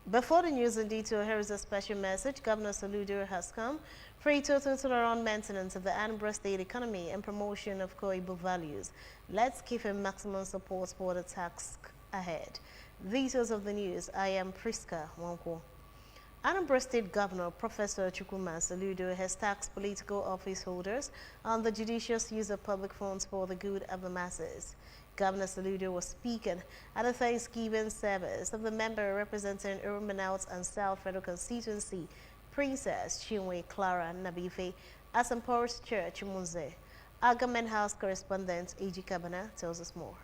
Before the news in detail, here is a special message. Governor Soludo has come for a total turnaround maintenance of the Anambra State economy and promotion of Koibu values. Let's give him maximum support for the task ahead. Details of the news. I am Priska Wanko. Anambra State Governor Professor Chukwuma Soludo has tasked political office holders on the judicious use of public funds for the good of the masses. Governor Soludo was speaking at a Thanksgiving service of the member representing Urumbanalt and South Federal Constituency, Princess Chinwe Clara Nabife, at St. Paul's Church, Munze. Our Government House correspondent A.G. Kabana tells us more.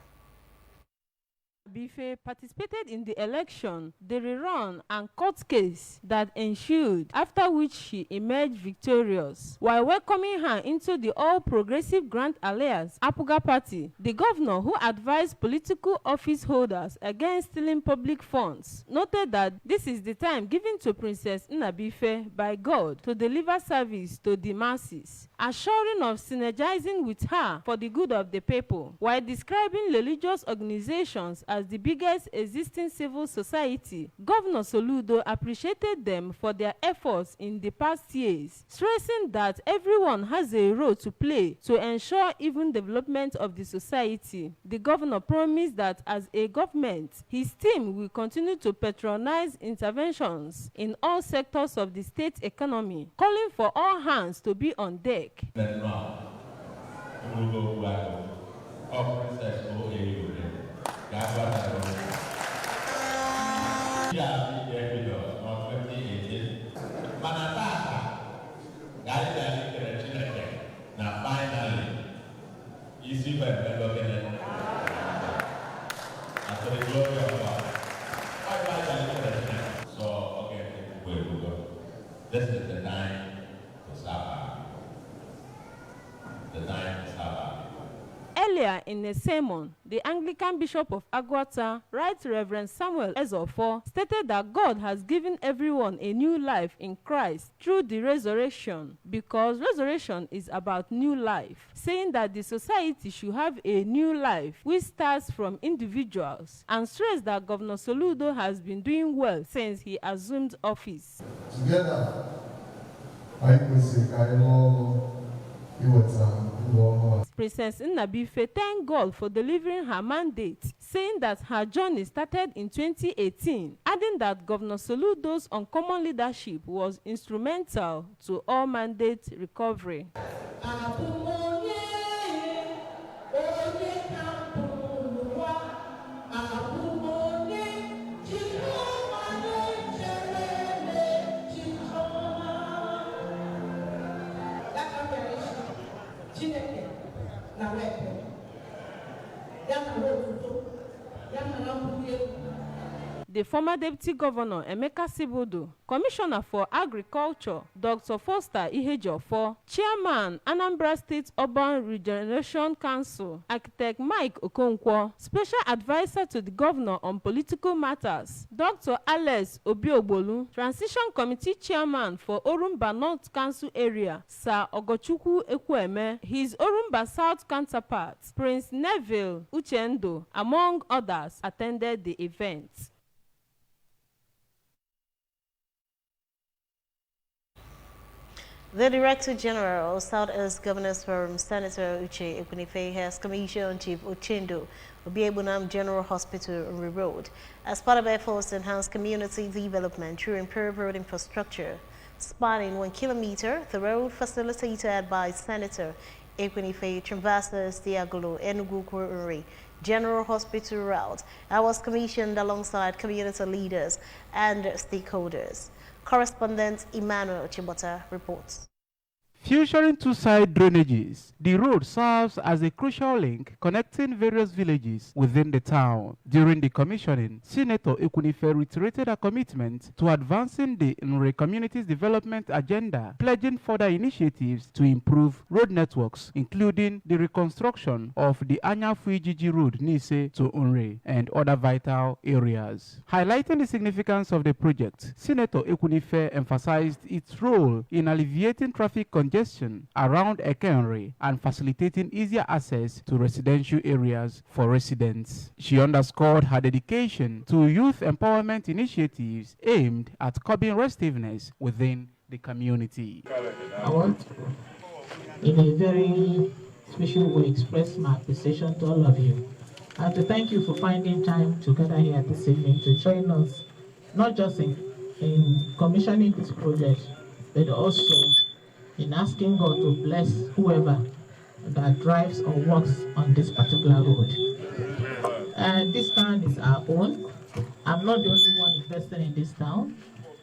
Bife participated in the election, the rerun and court case that ensued, after which she emerged victorious. While welcoming her into the All Progressive Grand Alliance Apuga Party, the governor, who advised political office holders against stealing public funds, noted that this is the time given to Princess Nnabife by God to deliver service to the masses, assuring of synergizing with her for the good of the people, while describing religious organizations as the biggest existing civil society. Governor Soludo appreciated them for their efforts in the past years, stressing that everyone has a role to play to ensure even development of the society. The governor promised that as a government, his team will continue to patronize interventions in all sectors of the state economy, calling for all hands to be on deck. This is the time to stop. The time to stop. Earlier in a sermon, the Anglican Bishop of Agwata, Right Reverend Samuel Ezofo, stated that God has given everyone a new life in Christ through the resurrection, because resurrection is about new life, saying that the society should have a new life which starts from individuals, and stressed that Governor Soludo has been doing well since he assumed office. Together, I could say, Princess Nnabife thanked God for delivering her mandate, saying that her journey started in 2018, adding that Governor Soludo's uncommon leadership was instrumental to all mandate recovery. The former Deputy Governor Emeka Sibudu, Commissioner for Agriculture Dr. Foster Ihejiofor, Chairman Anambra State Urban Regeneration Council Architect Mike Okonkwo, Special Advisor to the Governor on Political Matters Dr. Alex Obiogbolu, Transition Committee Chairman for Orumba North Council Area Sir Ogochukwu Ekweme, his Orumba South counterpart Prince Neville Uchendo, among others, attended the event. The Director General of Southeast Governors Forum, Senator Uche Ekwunife, has commissioned Chief Ochendo Obiebunam General Hospital on the road as part of efforts to enhance community development through improved road infrastructure. Spanning 1 kilometer, the road facilitated by Senator Ekwunife traverses the Agolo Enugu General Hospital route and was commissioned alongside community leaders and stakeholders. Correspondent Emmanuel Chibota reports. Featuring two-side drainages, the road serves as a crucial link connecting various villages within the town. During the commissioning, Senator Ekwunife reiterated her commitment to advancing the Nre community's development agenda, pledging further initiatives to improve road networks, including the reconstruction of the Anyafu-Ijiji Road Nise to Nre and other vital areas. Highlighting the significance of the project, Senator Ekwunife emphasized its role in alleviating traffic congestion congestion around Ekenre and facilitating easier access to residential areas for residents. She underscored her dedication to youth empowerment initiatives aimed at curbing restiveness within the community. I want to, in a very special way, express my appreciation to all of you and to thank you for finding time to gather here this evening to join us, not just in commissioning this project, but also in asking God to bless whoever that drives or walks on this particular road. This town is our own. I'm not the only one invested in this town,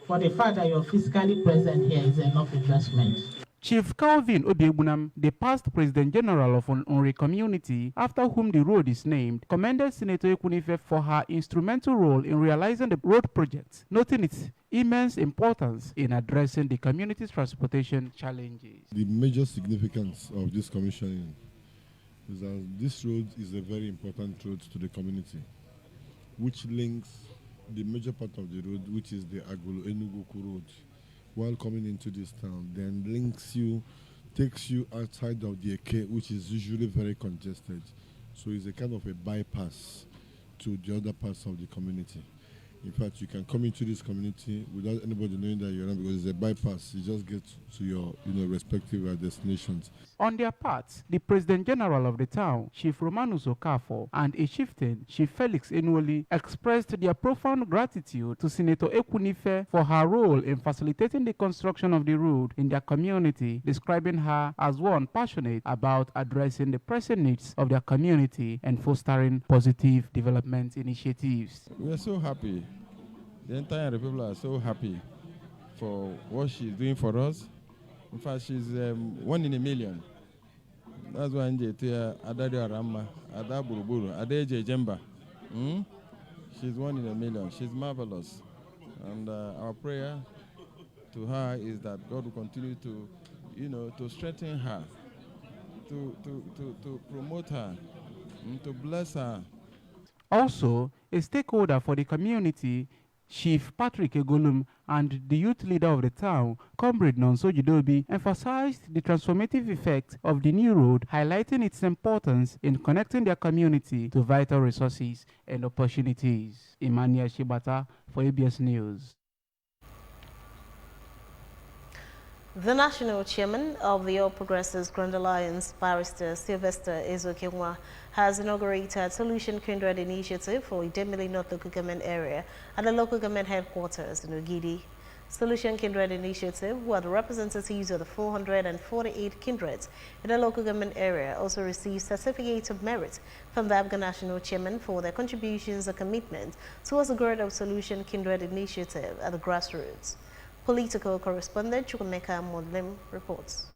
but the fact that you're physically present here is enough investment. Chief Calvin Obiebunam, the past President General of Onri community, after whom the road is named, commended Senator Ekwunife for her instrumental role in realizing the road project, noting its immense importance in addressing the community's transportation challenges. The major significance of this commissioning is that this road is a very important road to the community, which links the major part of the road, which is the Agulu-Enugu road, while coming into this town, then takes you outside of the Eke, which is usually very congested. So it's a kind of a bypass to the other parts of the community. In fact, you can come into this community without anybody knowing that you're around because it's a bypass. You just get to your respective destinations. On their part, the President General of the town, Chief Romanus Okafor, and a chieftain, Chief Felix Enuoli, expressed their profound gratitude to Senator Ekwunife for her role in facilitating the construction of the road in their community, describing her as one passionate about addressing the pressing needs of their community and fostering positive development initiatives. We are so happy. The entire people are so happy for what she's doing for us. In fact, she's 1 in a million. That's why Adadio Arama, Ada Buruburu, Adeje Jemba. She's 1 in a million. She's marvelous. And our prayer to her is that God will continue to strengthen her, to promote her, to bless her. Also, a stakeholder for the community, Chief Patrick Egolum, and the youth leader of the town, Comrade Nonso Jidobi, emphasized the transformative effect of the new road, highlighting its importance in connecting their community to vital resources and opportunities. Emmanuel Shibata for ABS News. The national chairman of the All Progressives Grand Alliance, Barrister Sylvester Ezokenwa, has inaugurated Solution Kindred Initiative for Idemili North Local Government Area at the local government headquarters in Ogidi. Solution Kindred Initiative, where the representatives of the 448 kindreds in the local government area also received certificates of merit from the Abga national chairman for their contributions and commitment towards the growth of Solution Kindred Initiative at the grassroots. Political correspondent Chukwemeka Modlim reports.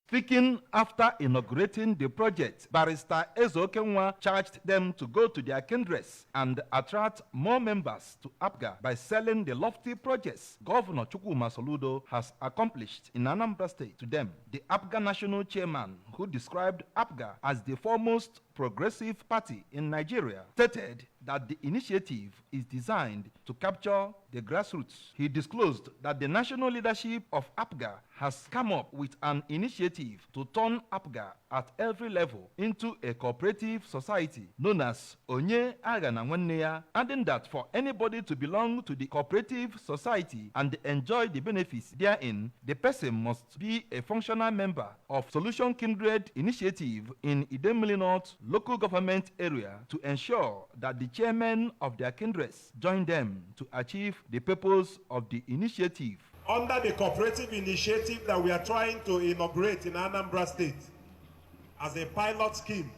Speaking after inaugurating the project, Barrister Ezokenwa charged them to go to their kindreds and attract more members to APGA by selling the lofty projects Governor Chukwuma Soludo has accomplished in Anambra State to them. The APGA national chairman, who described APGA as the foremost progressive party in Nigeria, stated that the initiative is designed to capture the grassroots. He disclosed that the national leadership of APGA has come up with an initiative to turn APGA at every level into a cooperative society known as Onye Aga na Nwanne ya, adding that for anybody to belong to the cooperative society and enjoy the benefits therein, the person must be a functional member of Solution Kindred Initiative in Idemili North local government area to ensure that the chairmen of their kindreds join them to achieve the purpose of the initiative. Under the cooperative initiative that we are trying to inaugurate in Anambra State as a pilot scheme,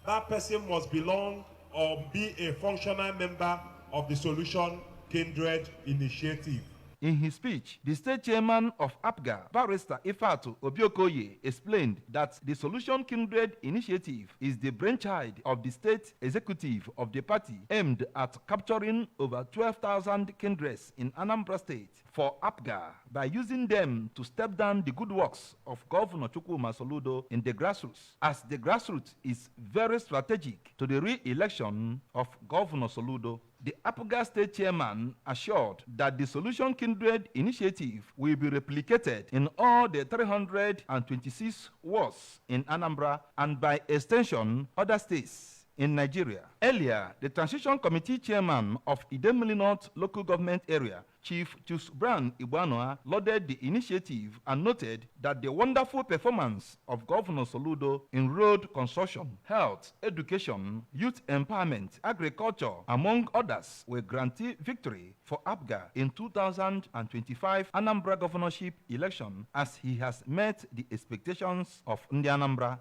that person must belong or be a functional member of the Solution Kindred Initiative. In his speech, the state chairman of APGA, Barrister Ifatu Obiokoye, explained that the Solution Kindred Initiative is the brainchild of the state executive of the party aimed at capturing over 12,000 kindreds in Anambra State for APGA by using them to step down the good works of Governor Chukwuma Soludo in the grassroots, as the grassroots is very strategic to the re-election of Governor Soludo. The APGA state chairman assured that the Solution Kindred initiative will be replicated in all the 326 wards in Anambra and by extension other states in Nigeria. Earlier, the Transition Committee chairman of Idemili North local government area, Chief Chusbran Ibanoa, lauded the initiative and noted that the wonderful performance of Governor Soludo in road construction, health, education, youth empowerment, agriculture, among others, will guarantee victory for APGA in 2025 Anambra governorship election, as he has met the expectations of Ndi Anambra.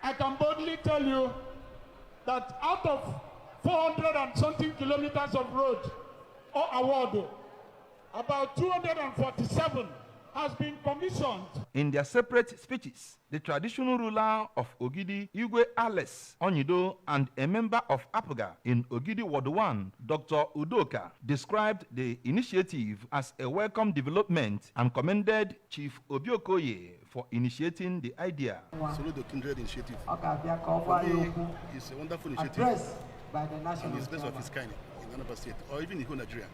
I can boldly tell you that out of 400 and something kilometers of road or award, about 247 has been commissioned. In their separate speeches, the traditional ruler of Ogidi, Igwe Ales Onyido, and a member of APGA in Ogidi Ward 1, Dr. Udoka, described the initiative as a welcome development and commended Chief Obiokoye for initiating the idea. Soludo Kindred initiative. For me, it's a wonderful initiative. By the national and it's best of its kind in Anambra State or even in whole Nigeria.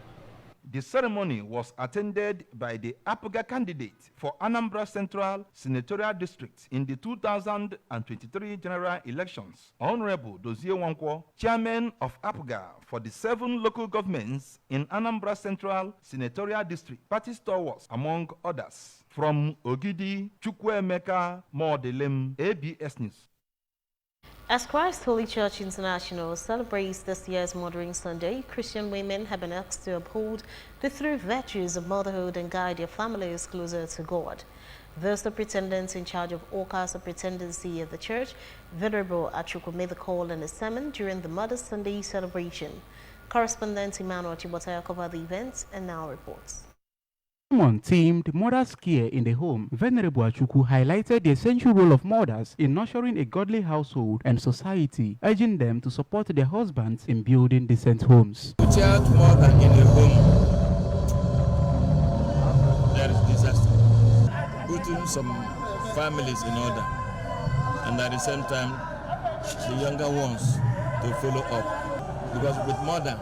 The ceremony was attended by the APGA candidate for Anambra Central Senatorial District in the 2023 general elections, Honorable Dozie Wankwo, chairman of APGA for the 7 local governments in Anambra Central Senatorial District, party stalwarts, among others. From Ogidi, Chukwuemeka Modelem, ABS News. As Christ Holy Church International celebrates this year's Mothering Sunday, Christian women have been asked to uphold the 3 virtues of motherhood and guide their families closer to God. The superintendent in charge of Oka Superintendency of the Church, Venerable Achukwu, made the call in a sermon during the Mother's Sunday celebration. Correspondent Emmanuel Chibotaya covered the event and now reports. Themed Mother's Care in the Home, Venerable Achukwu highlighted the essential role of mothers in nurturing a godly household and society, urging them to support their husbands in building decent homes. Without mother in a home, there is disaster. Putting some families in order, and at the same time, the younger ones to follow up. Because with mother,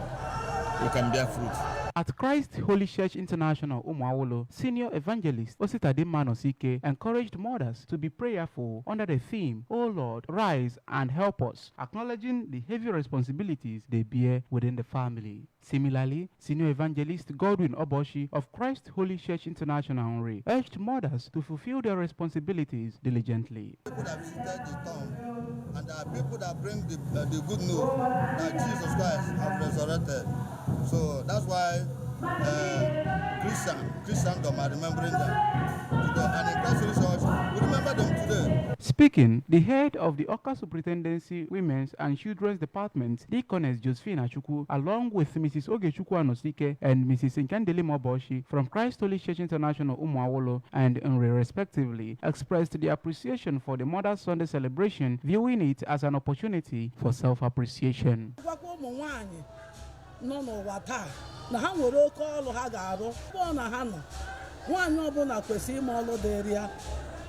you can bear fruit. At Christ Holy Church International Umuawolo, Senior Evangelist Ositade Manosike encouraged mothers to be prayerful under the theme, "O Lord, rise and help us," acknowledging the heavy responsibilities they bear within the family. Similarly, Senior Evangelist Godwin Oboshi of Christ Holy Church International urged mothers to fulfill their responsibilities diligently. People that visited the town and there are people that bring the good news that Jesus Christ has resurrected. So that's why Christendom are remembering them today, and in Christ Holy Church, we remember them today. Speaking, the head of the Oka Superintendency Women's and Children's Department, Deaconess Josephine Achukwu, along with Mrs. Ogechukwu Anosike and Mrs. Nkandele Moboshi from Christ Holy Church International Umuawolo and Nri respectively, expressed their appreciation for the Mother's Sunday celebration, viewing it as an opportunity for self-appreciation. No n'ụwa taa na ha nwere oke ọlụ ha ga-arụ kpọọ na ha nọ nwaanyị ọbụla kwesịrị ime ọlụ dịrị ya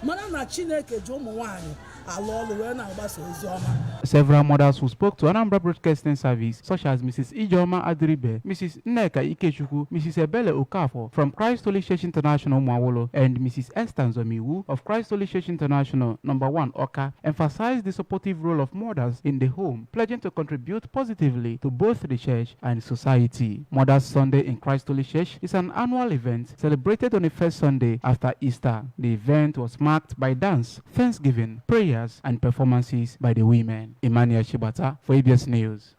mara na Chineke ji ụmụ nwaanyị alụ ọlụ wee na-agbasa ozi ọma. Several mothers who spoke to Anambra Broadcasting Service, such as Mrs. Ijeoma Adiribe, Mrs. Nneka Ikechukwu, Mrs. Ebele Okafor from Christ Holy Church International Umuawolo, and Mrs. Esther Nzomiwu of Christ Holy Church International No. 1 Oka, emphasized the supportive role of mothers in the home, pledging to contribute positively to both the church and society. Mother's Sunday in Christ Holy Church is an annual event celebrated on the first Sunday after Easter. The event was marked by dance, thanksgiving, prayers, and performances by the women. Emmanuel Chibata for ABS News.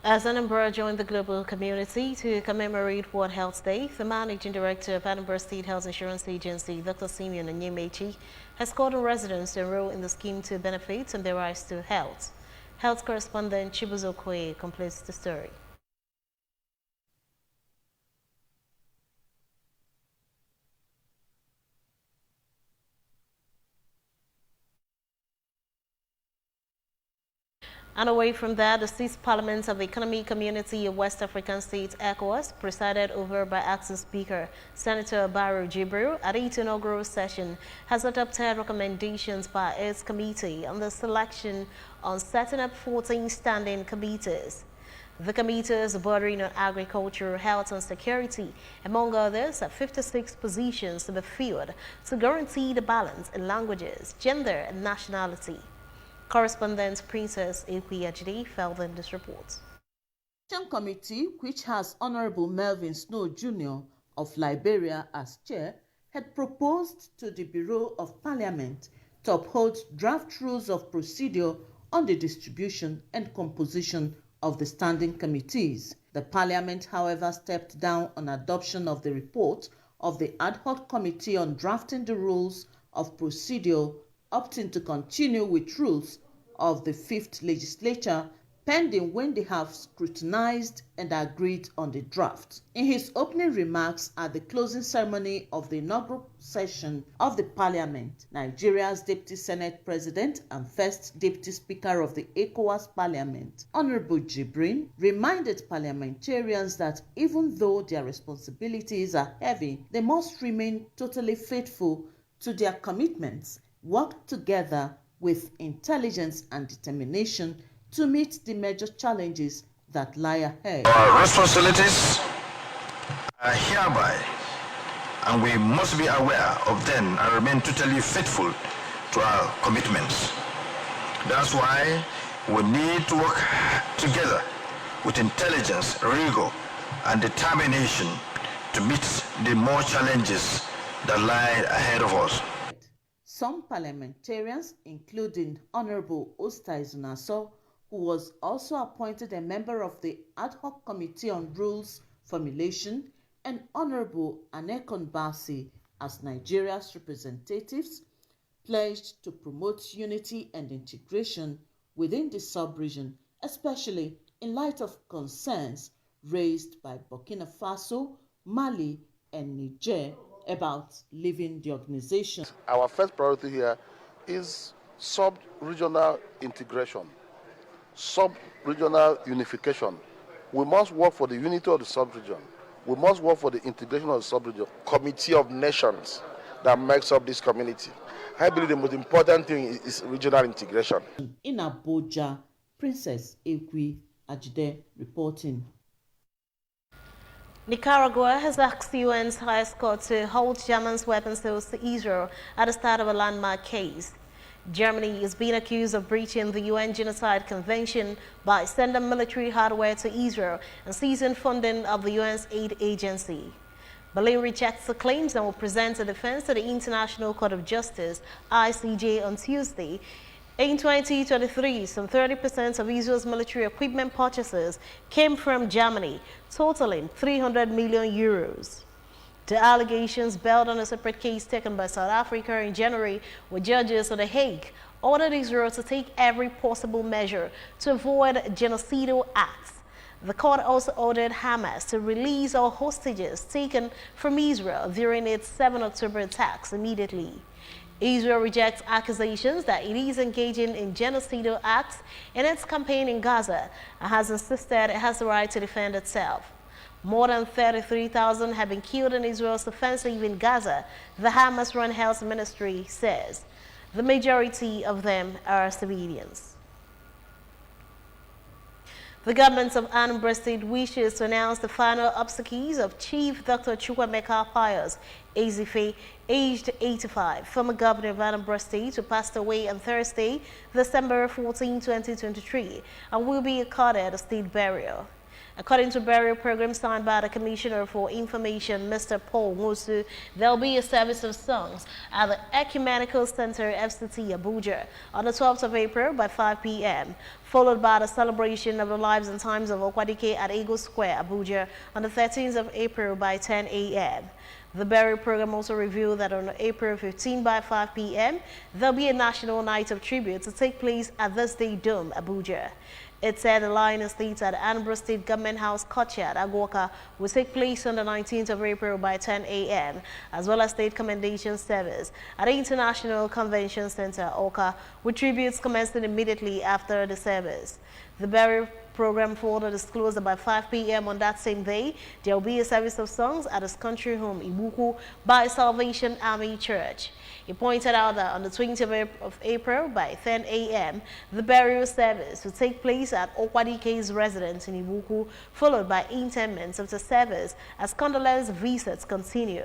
As Anambra joined the global community to commemorate World Health Day, the Managing Director of Anambra State Health Insurance Agency, Dr. Simeon Onyemechi, has called on residents to enroll in the scheme to benefit and their rise to health. Health correspondent Chibuzo Koye completes the story. And away from that, the 6th Parliament of the Economic Community of West African States, ECOWAS, presided over by acting Speaker Senator Barrow Jibril at its inaugural session, has adopted recommendations by its committee on the selection on setting up 14 standing committees. The committees bordering on agriculture, health and security, among others, have 56 positions to be filled to guarantee the balance in languages, gender and nationality. Correspondent Princess Ekwi Ajide further in this report. The committee, which has Honorable Melvin Snow Jr. of Liberia as chair, had proposed to the Bureau of Parliament to uphold draft rules of procedure on the distribution and composition of the standing committees. The Parliament, however, stepped down on adoption of the report of the ad hoc committee on drafting the rules of procedure, opting to continue with rules of the 5th legislature pending when they have scrutinized and agreed on the draft. In his opening remarks at the closing ceremony of the inaugural session of the Parliament, Nigeria's Deputy Senate President and first Deputy Speaker of the ECOWAS Parliament, Honorable Jibrin, reminded parliamentarians that even though their responsibilities are heavy, they must remain totally faithful to their commitments, work together with intelligence and determination to meet the major challenges that lie ahead. Our responsibilities are hereby, and we must be aware of them and remain totally faithful to our commitments. That's why we need to work together with intelligence, rigor, and determination to meet the more challenges that lie ahead of us. Some parliamentarians, including Honorable Ostai Zunaso, who was also appointed a member of the Ad Hoc Committee on Rules Formulation, and Honorable Anekon Basi as Nigeria's representatives, pledged to promote unity and integration within the sub-region, especially in light of concerns raised by Burkina Faso, Mali, and Niger about leaving the organization. Our first priority here is sub-regional integration, sub-regional unification. We must work for the unity of the sub-region. We must work for the integration of the sub-region. Committee of Nations that makes up this community. I believe the most important thing is regional integration. In Abuja, Princess Ekwi Ajide reporting. Nicaragua has asked the UN's highest court to hold Germany's weapons sales to Israel at the start of a landmark case. Germany is being accused of breaching the UN Genocide Convention by sending military hardware to Israel and seizing funding of the UN's aid agency. Berlin rejects the claims and will present a defense to the International Court of Justice, ICJ, on Tuesday. In 2023, some 30% of Israel's military equipment purchases came from Germany, totaling 300 million euros. The allegations built on a separate case taken by South Africa in January, where judges at The Hague ordered Israel to take every possible measure to avoid genocidal acts. The court also ordered Hamas to release all hostages taken from Israel during its 7 October attacks immediately. Israel rejects accusations that it is engaging in genocidal acts in its campaign in Gaza and has insisted it has the right to defend itself. More than 33,000 have been killed in Israel's offensive in Gaza, the Hamas-run health ministry says. The majority of them are civilians. The government of Anambra State wishes to announce the final obsequies of Chief Dr. Chukwuemeka Pius Ezife, aged 85, former governor of Anambra State, who passed away on Thursday, December 14, 2023, and will be accorded a state burial. According to a burial program signed by the Commissioner for Information, Mr. Paul Musu, there will be a service of songs at the Ecumenical Center, FCT, Abuja, on the 12th of April by 5 p.m., followed by the celebration of the lives and times of Okwadike at Eagle Square, Abuja, on the 13th of April by 10 a.m. The burial program also revealed that on April 15 by 5 p.m., there will be a national night of tribute to take place at the State Dome, Abuja. It said the line estates at Anambra State Government House, Kochia, Agwoka, will take place on the 19th of April by 10 a.m., as well as state commendation service at the International Convention Center, Oka, with tributes commencing immediately after the service. The burial program further disclosed that by 5 p.m. on that same day, there will be a service of songs at his country home, Ibuku, by Salvation Army Church. He pointed out that on the 20th of April by 10 a.m., the burial service will take place at Okwadike's residence in Ibuku, followed by interments of the service as condolence visits continue.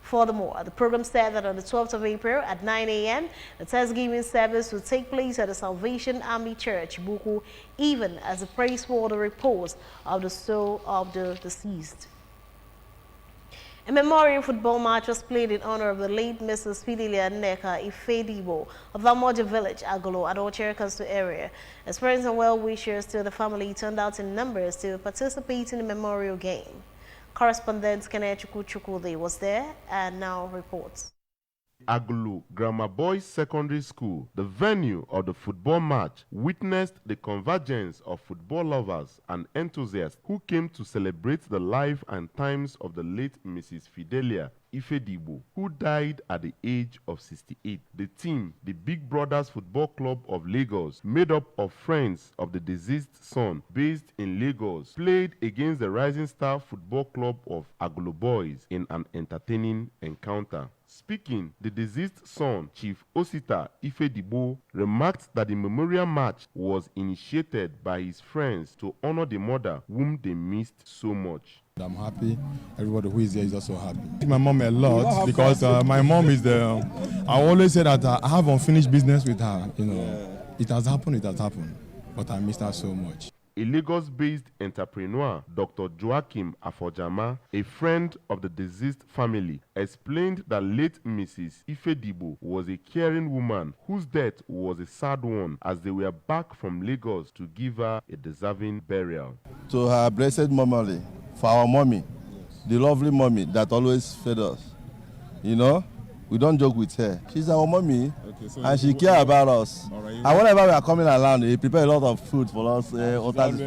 Furthermore, the program said that on the 12th of April at 9 a.m., the Thanksgiving service will take place at the Salvation Army Church, Ibuku, even as the praise for the repose of the soul of the deceased. A memorial football match was played in honor of the late Mrs. Fidelia Nneka Ifedibo of Lamoja Village, Agolo, at Ocherkansto area. As friends and well-wishers to the family turned out in numbers to participate in the memorial game. Correspondent Kenechukwu Chukwudi was there and now reports. Agulu Grammar Boys Secondary School, the venue of the football match, witnessed the convergence of football lovers and enthusiasts who came to celebrate the life and times of the late Mrs. Fidelia Ifedibo, who died at the age of 68. The team, the Big Brothers Football Club of Lagos, made up of friends of the deceased son, based in Lagos, played against the Rising Star Football Club of Agulu Boys in an entertaining encounter. Speaking, the deceased son, Chief Osita Ifedibo, remarked that the memorial match was initiated by his friends to honor the mother whom they missed so much. I'm happy. Everybody who is here is also happy. My mom a lot because my mom is the. I always say that I have unfinished business with her. You know, it has happened, but I missed her so much. A Lagos-based entrepreneur, Dr. Joachim Afojama, a friend of the deceased family, explained that late Mrs. Ifedibo was a caring woman whose death was a sad one as they were back from Lagos to give her a deserving burial. To her blessed memory, for our mommy, the lovely mommy that always fed us. You know, we don't joke with her. She's our mommy, and she cares about us. And whenever we are coming around, he prepare a lot of food for us, all those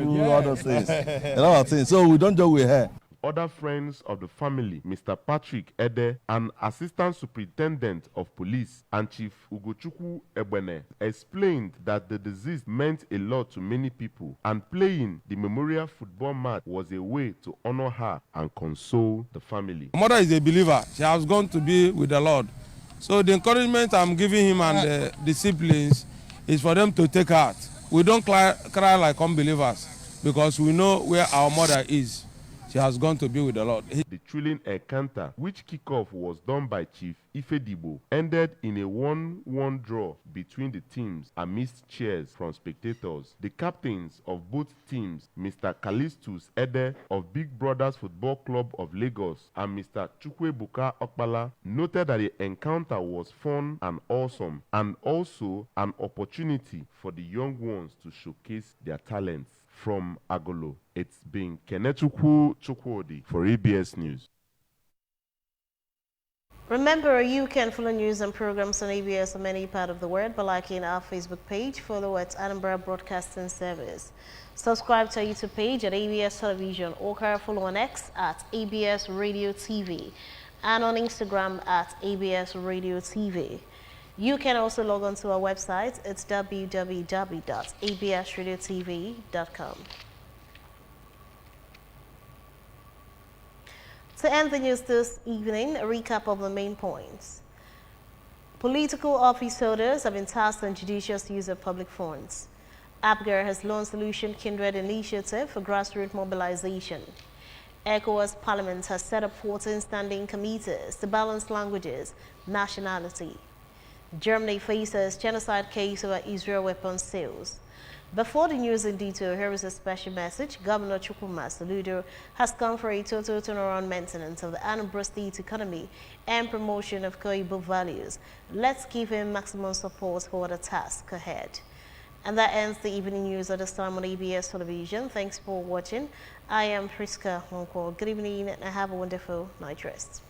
things, a lot of things. So we don't joke with her. Other friends of the family, Mr. Patrick Ede, an assistant superintendent of police, and Chief Ugochukwu Ebene, explained that the deceased meant a lot to many people, and playing the memorial football match was a way to honor her and console the family. My mother is a believer. She has gone to be with the Lord. So the encouragement I'm giving him and the siblings is for them to take heart. We don't cry like unbelievers because we know where our mother is. She has gone to be with the Lord. The thrilling encounter, which kickoff was done by Chief Ifedibo, ended in a 1-1 draw between the teams amidst cheers from spectators. The captains of both teams, Mr. Callistus Ede of Big Brothers Football Club of Lagos and Mr. Chukwuebuka Okpala, noted that the encounter was fun and awesome, and also an opportunity for the young ones to showcase their talents. From Agolo, it's been Kenechukwu Chukwudi for ABS News. Remember, you can follow news and programs on ABS on any part of the world by liking our Facebook page. Follow at Anambra Broadcasting Service. Subscribe to our YouTube page at ABS Television, or follow on X at ABS Radio TV and on Instagram at ABS Radio TV. You can also log on to our website. It's www.absradiotv.com. To end the news this evening, a recap of the main points. Political office holders have been tasked on judicious use of public funds. APGAR has launched Solution Kindred Initiative for grassroots mobilization. ECOWAS Parliament has set up 14 standing committees to balance languages, nationality. Germany faces genocide case over Israel weapons sales. Before the news in detail, here is a special message. Governor Chukwuma Soludo has come for a total turnaround maintenance of the Anambra State economy and promotion of Koibo values. Let's give him maximum support for the task ahead. And that ends the evening news at this time on ABS Television. Thanks for watching. I am Priska Wonko. Good evening and have a wonderful night rest.